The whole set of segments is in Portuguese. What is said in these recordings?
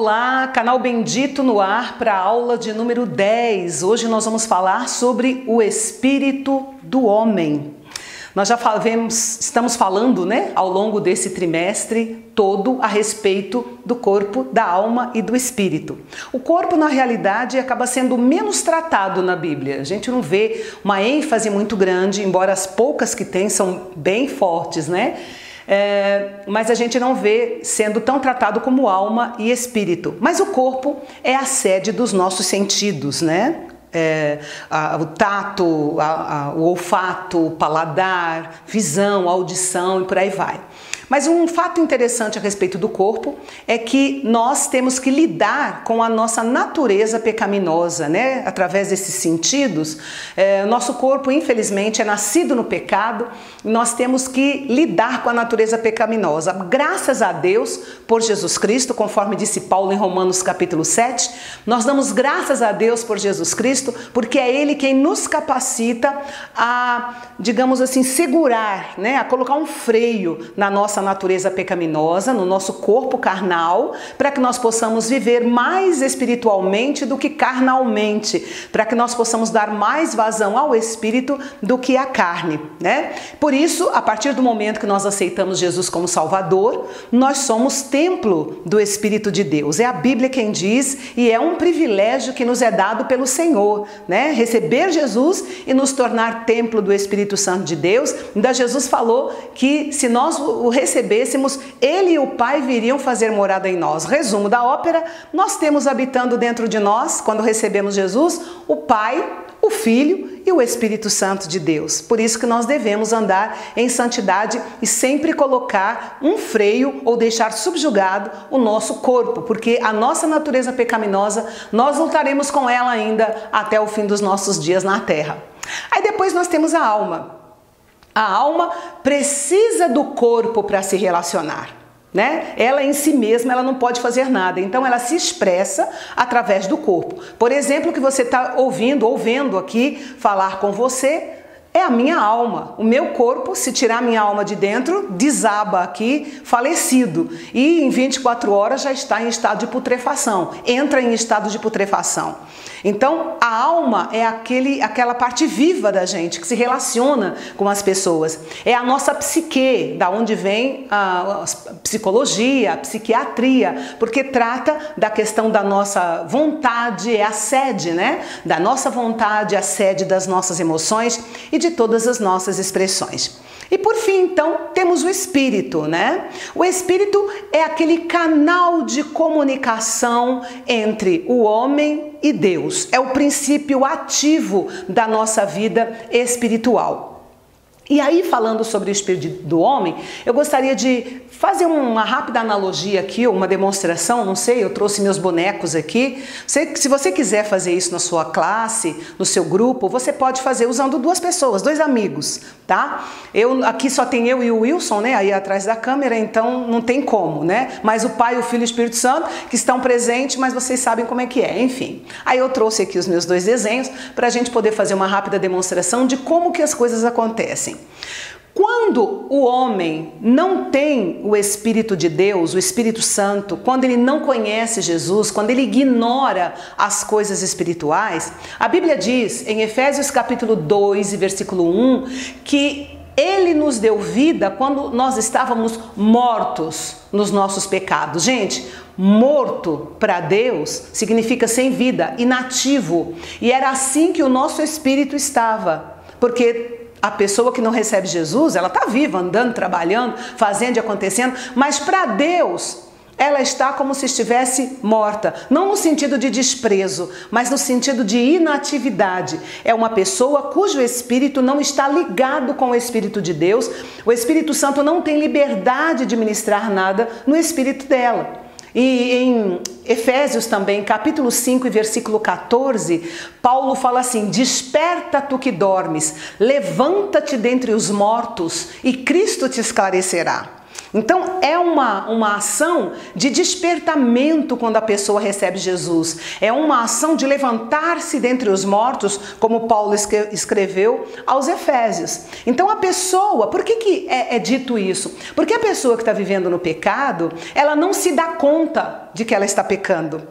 Olá, canal Bendito no ar para a aula de número 10. Hoje nós vamos falar sobre o espírito do homem. Nós já estamos falando, ao longo desse trimestre todo a respeito do corpo, da alma e do espírito. O corpo, na realidade, acaba sendo menos tratado na Bíblia. A gente não vê uma ênfase muito grande, embora as poucas que tem são bem fortes, mas a gente não vê sendo tão tratado como alma e espírito. Mas o corpo é a sede dos nossos sentidos, o tato, o olfato, o paladar, visão, audição e por aí vai. Mas um fato interessante a respeito do corpo é que nós temos que lidar com a nossa natureza pecaminosa, através desses sentidos. Nosso corpo, infelizmente, é nascido no pecado e nós temos que lidar com a natureza pecaminosa. Graças a Deus por Jesus Cristo, conforme disse Paulo em Romanos capítulo 7, nós damos graças a Deus por Jesus Cristo, porque é Ele quem nos capacita a, digamos assim, segurar, a colocar um freio na nossa natureza pecaminosa, no nosso corpo carnal, para que nós possamos viver mais espiritualmente do que carnalmente, para que nós possamos dar mais vazão ao espírito do que à carne, Por isso, a partir do momento que nós aceitamos Jesus como Salvador, nós somos templo do Espírito de Deus. É a Bíblia quem diz, e é um privilégio que nos é dado pelo Senhor, receber Jesus e nos tornar templo do Espírito Santo de Deus. Ainda Jesus falou que se nós o recebêssemos, Ele e o Pai viriam fazer morada em nós. Resumo da ópera: nós temos habitando dentro de nós, quando recebemos Jesus, o Pai, o Filho e o Espírito Santo de Deus. Por isso que nós devemos andar em santidade e sempre colocar um freio ou deixar subjugado o nosso corpo, porque a nossa natureza pecaminosa, nós lutaremos com ela ainda até o fim dos nossos dias na terra. Aí depois nós temos a alma. A alma precisa do corpo para se relacionar, Ela em si mesma, ela não pode fazer nada, então ela se expressa através do corpo. Por exemplo, o que você está ouvindo ou vendo aqui falar com você é a minha alma. O meu corpo, se tirar minha alma de dentro, desaba aqui, falecido. E em 24 horas já está em estado de putrefação, entra em estado de putrefação. Então, a alma é aquela parte viva da gente, que se relaciona com as pessoas. É a nossa psique, da onde vem a psicologia, a psiquiatria, porque trata da questão da nossa vontade, é a sede, Da nossa vontade, a sede das nossas emoções e de todas as nossas expressões. E por fim, então, temos o espírito, O espírito é aquele canal de comunicação entre o homem e Deus. É o princípio ativo da nossa vida espiritual. E aí, falando sobre o espírito do homem, eu gostaria de fazer uma rápida analogia aqui, ou uma demonstração, não sei, eu trouxe meus bonecos aqui. Se você quiser fazer isso na sua classe, no seu grupo, você pode fazer usando duas pessoas, dois amigos, Aqui só tem eu e o Wilson, aí atrás da câmera, então não tem como, Mas o Pai, o Filho e o Espírito Santo, que estão presentes, mas vocês sabem como é que é, enfim. Aí eu trouxe aqui os meus dois desenhos para a gente poder fazer uma rápida demonstração de como que as coisas acontecem. Quando o homem não tem o Espírito de Deus, o Espírito Santo, quando ele não conhece Jesus, quando ele ignora as coisas espirituais, a Bíblia diz em Efésios capítulo 2 e versículo 1 que Ele nos deu vida quando nós estávamos mortos nos nossos pecados. Gente, morto para Deus significa sem vida, inativo. E era assim que o nosso espírito estava, porque a pessoa que não recebe Jesus, ela está viva, andando, trabalhando, fazendo e acontecendo, mas para Deus ela está como se estivesse morta, não no sentido de desprezo, mas no sentido de inatividade. É uma pessoa cujo espírito não está ligado com o Espírito de Deus, o Espírito Santo não tem liberdade de ministrar nada no espírito dela. E em Efésios também, capítulo 5 e versículo 14, Paulo fala assim: desperta tu que dormes, levanta-te dentre os mortos e Cristo te esclarecerá. Então é uma ação de despertamento quando a pessoa recebe Jesus. É uma ação de levantar-se dentre os mortos, como Paulo escreveu aos Efésios. Então a pessoa, por que é dito isso? Porque a pessoa que está vivendo no pecado, ela não se dá conta de que ela está pecando.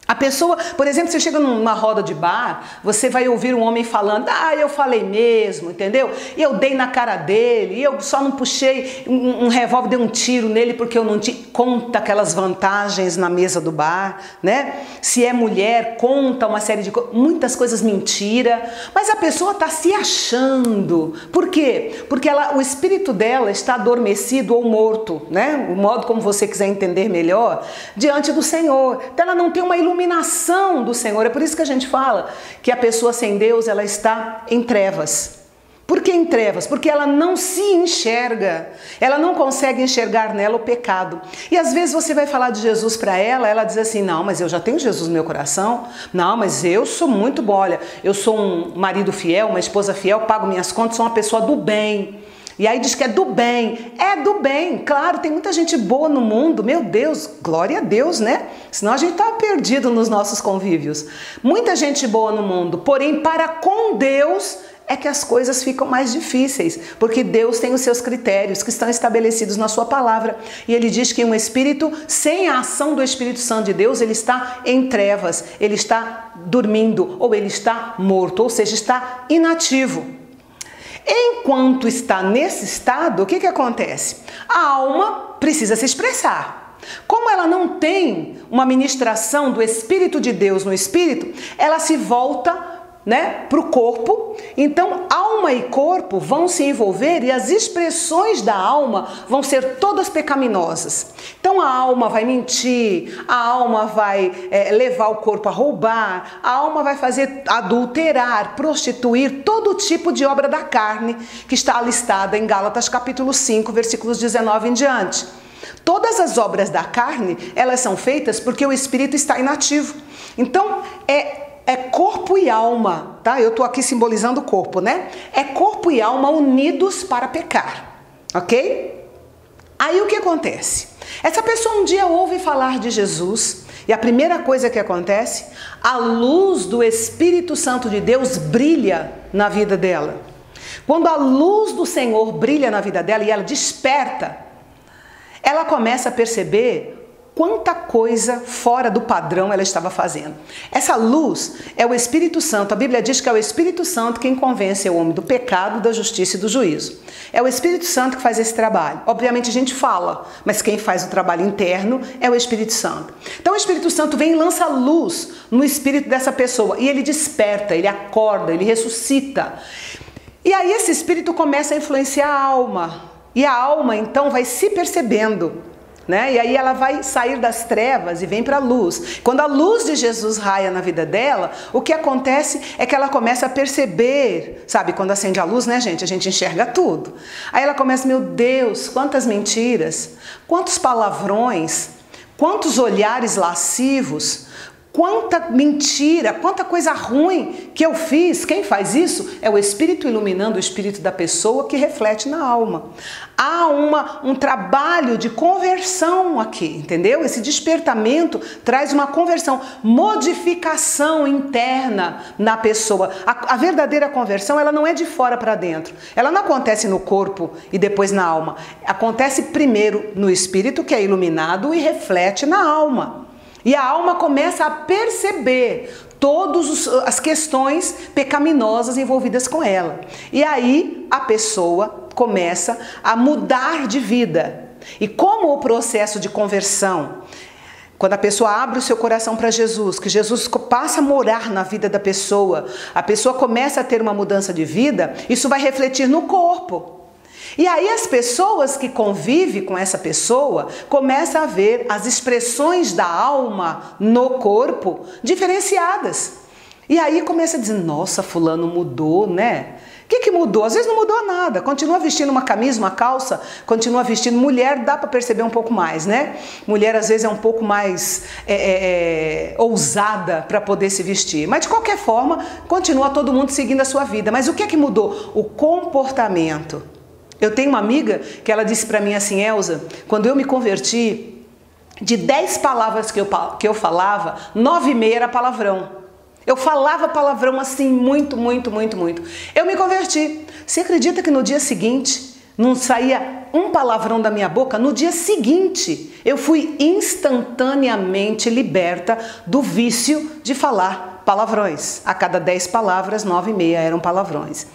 A pessoa, por exemplo, você chega numa roda de bar, você vai ouvir um homem falando, eu falei mesmo, entendeu? E eu dei na cara dele, e eu só não puxei um revólver, dei um tiro nele porque eu não conta aquelas vantagens na mesa do bar, né? Se é mulher, conta uma série de coisas, muitas coisas mentira, mas a pessoa está se achando. Por quê? Porque o espírito dela está adormecido ou morto, né? O modo como você quiser entender melhor, diante do Senhor. Então ela não tem uma iluminação do Senhor. É por isso que a gente fala que a pessoa sem Deus, ela está em trevas. Por que em trevas? Porque ela não se enxerga, ela não consegue enxergar nela o pecado. E às vezes você vai falar de Jesus para ela, ela diz assim, não, mas eu já tenho Jesus no meu coração, não, mas eu sou muito bom, olha, eu sou um marido fiel, uma esposa fiel, pago minhas contas, sou uma pessoa do bem. E aí diz que é do bem, claro, tem muita gente boa no mundo, meu Deus, glória a Deus, né? Senão a gente tá perdido nos nossos convívios. Muita gente boa no mundo, porém para com Deus é que as coisas ficam mais difíceis, porque Deus tem os seus critérios que estão estabelecidos na sua palavra. E ele diz que um espírito sem a ação do Espírito Santo de Deus, ele está em trevas, ele está dormindo ou ele está morto, ou seja, está inativo. Enquanto está nesse estado, o que acontece? A alma precisa se expressar. Como ela não tem uma ministração do Espírito de Deus no espírito, ela se volta, né, para o corpo. Então alma e corpo vão se envolver e as expressões da alma vão ser todas pecaminosas. Então a alma vai mentir, a alma vai levar o corpo a roubar, a alma vai fazer adulterar, prostituir, todo tipo de obra da carne que está listada em Gálatas capítulo 5, versículos 19 em diante. Todas as obras da carne, elas são feitas porque o espírito está inativo. Então é corpo e alma, tá? Eu tô aqui simbolizando o corpo, né? É corpo e alma unidos para pecar, ok? Aí o que acontece? Essa pessoa um dia ouve falar de Jesus e a primeira coisa que acontece, a luz do Espírito Santo de Deus brilha na vida dela. Quando a luz do Senhor brilha na vida dela e ela desperta, ela começa a perceber quanta coisa fora do padrão ela estava fazendo. Essa luz é o Espírito Santo. A Bíblia diz que é o Espírito Santo quem convence o homem do pecado, da justiça e do juízo. É o Espírito Santo que faz esse trabalho. Obviamente a gente fala, mas quem faz o trabalho interno é o Espírito Santo. Então o Espírito Santo vem e lança luz no espírito dessa pessoa e ele desperta, ele acorda, ele ressuscita. E aí esse espírito começa a influenciar a alma. E a alma então vai se percebendo, né? E aí ela vai sair das trevas e vem para a luz. Quando a luz de Jesus raia na vida dela, o que acontece é que ela começa a perceber, sabe, quando acende a luz, né, gente? A gente enxerga tudo. Aí ela começa, meu Deus, quantas mentiras, quantos palavrões, quantos olhares lascivos, quanta mentira, quanta coisa ruim que eu fiz. Quem faz isso é o Espírito iluminando o espírito da pessoa que reflete na alma. Há um trabalho de conversão aqui, entendeu? Esse despertamento traz uma conversão, modificação interna na pessoa. A verdadeira conversão, ela não é de fora para dentro. Ela não acontece no corpo e depois na alma. Acontece primeiro no espírito, que é iluminado, e reflete na alma. E a alma começa a perceber todas as questões pecaminosas envolvidas com ela. E aí a pessoa começa a mudar de vida. E como o processo de conversão, quando a pessoa abre o seu coração para Jesus, que Jesus passa a morar na vida da pessoa, a pessoa começa a ter uma mudança de vida, isso vai refletir no corpo. E aí as pessoas que convivem com essa pessoa começam a ver as expressões da alma no corpo diferenciadas. E aí começa a dizer, nossa, fulano mudou, né? O que mudou? Às vezes não mudou nada, continua vestindo uma camisa, uma calça, continua vestindo. Mulher dá para perceber um pouco mais, né? Mulher às vezes é um pouco mais ousada para poder se vestir. Mas de qualquer forma, continua todo mundo seguindo a sua vida. Mas o que mudou? O comportamento. Eu tenho uma amiga que ela disse para mim assim: Elza, quando eu me converti, de 10 palavras que eu falava, 9,5 era palavrão. Eu falava palavrão assim, muito. Eu me converti. Você acredita que no dia seguinte não saía um palavrão da minha boca? No dia seguinte, eu fui instantaneamente liberta do vício de falar palavrões. A cada 10 palavras, 9,5 eram palavrões.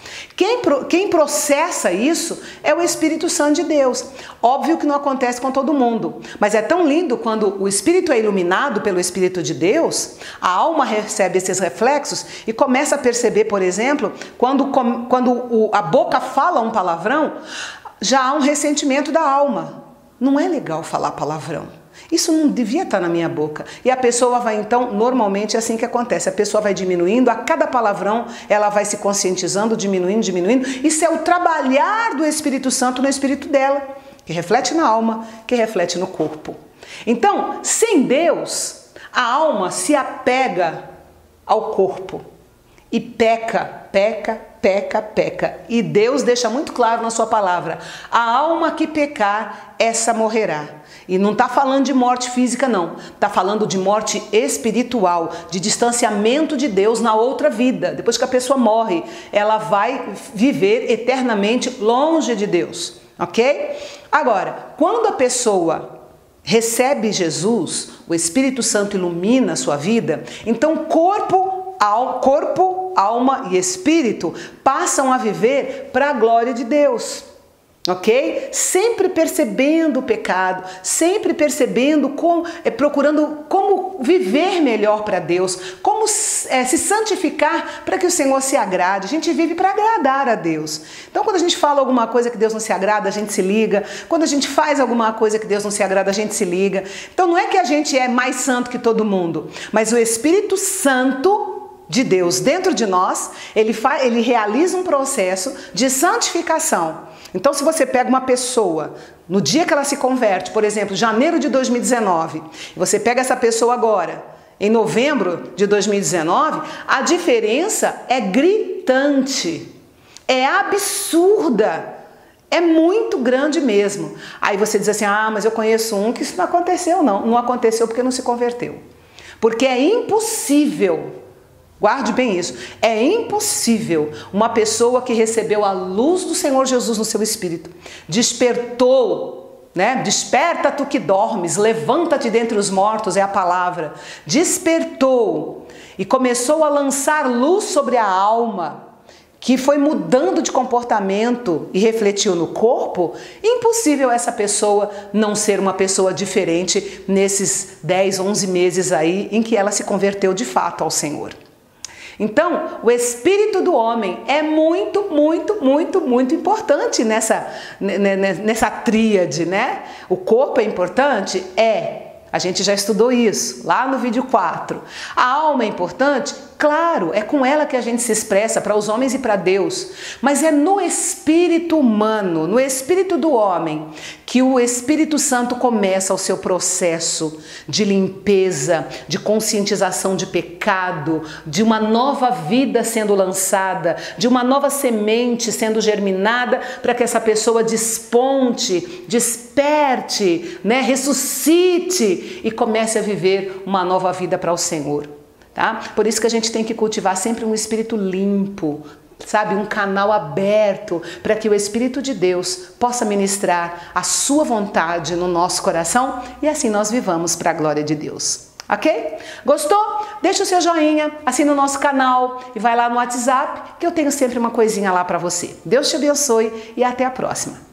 Quem processa isso é o Espírito Santo de Deus. Óbvio que não acontece com todo mundo, mas é tão lindo quando o Espírito é iluminado pelo Espírito de Deus, a alma recebe esses reflexos e começa a perceber, por exemplo, quando a boca fala um palavrão, já há um ressentimento da alma. Não é legal falar palavrão. Isso não devia estar na minha boca. E a pessoa vai então, normalmente é assim que acontece, a pessoa vai diminuindo, a cada palavrão ela vai se conscientizando, diminuindo. Isso é o trabalhar do Espírito Santo no espírito dela, que reflete na alma, que reflete no corpo. Então, sem Deus, a alma se apega ao corpo e peca. E Deus deixa muito claro na sua palavra: a alma que pecar, essa morrerá. E não está falando de morte física, não. Está falando de morte espiritual, de distanciamento de Deus na outra vida. Depois que a pessoa morre, ela vai viver eternamente longe de Deus, ok? Agora, quando a pessoa recebe Jesus, o Espírito Santo ilumina a sua vida, então corpo, alma e espírito passam a viver para a glória de Deus. Ok? Sempre percebendo o pecado, sempre percebendo, procurando como viver melhor para Deus, como se santificar para que o Senhor se agrade. A gente vive para agradar a Deus. Então, quando a gente fala alguma coisa que Deus não se agrada, a gente se liga. Quando a gente faz alguma coisa que Deus não se agrada, a gente se liga. Então, não é que a gente é mais santo que todo mundo, mas o Espírito Santo de Deus dentro de nós, ele realiza um processo de santificação. Então, se você pega uma pessoa, no dia que ela se converte, por exemplo, janeiro de 2019, e você pega essa pessoa agora, em novembro de 2019, a diferença é gritante, é absurda, é muito grande mesmo. Aí você diz assim: ah, mas eu conheço um que isso não aconteceu. Não aconteceu porque não se converteu. Porque é impossível. Guarde bem isso, é impossível uma pessoa que recebeu a luz do Senhor Jesus no seu espírito, despertou, né? Desperta tu que dormes, levanta-te dentre os mortos, é a palavra, despertou e começou a lançar luz sobre a alma, que foi mudando de comportamento e refletiu no corpo. Impossível essa pessoa não ser uma pessoa diferente nesses 10, 11 meses aí em que ela se converteu de fato ao Senhor. Então, o espírito do homem é muito importante nessa tríade, né? O corpo é importante? A gente já estudou isso lá no vídeo 4. A alma é importante? Claro, é com ela que a gente se expressa para os homens e para Deus. Mas é no espírito humano, no espírito do homem, que o Espírito Santo começa o seu processo de limpeza, de conscientização de pecado, de uma nova vida sendo lançada, de uma nova semente sendo germinada, para que essa pessoa desponte, desperte, né, ressuscite e comece a viver uma nova vida para o Senhor. Tá? Por isso que a gente tem que cultivar sempre um espírito limpo, sabe? Um canal aberto para que o Espírito de Deus possa ministrar a sua vontade no nosso coração e assim nós vivamos para a glória de Deus. Ok? Gostou? Deixa o seu joinha, assina o nosso canal e vai lá no WhatsApp que eu tenho sempre uma coisinha lá para você. Deus te abençoe e até a próxima.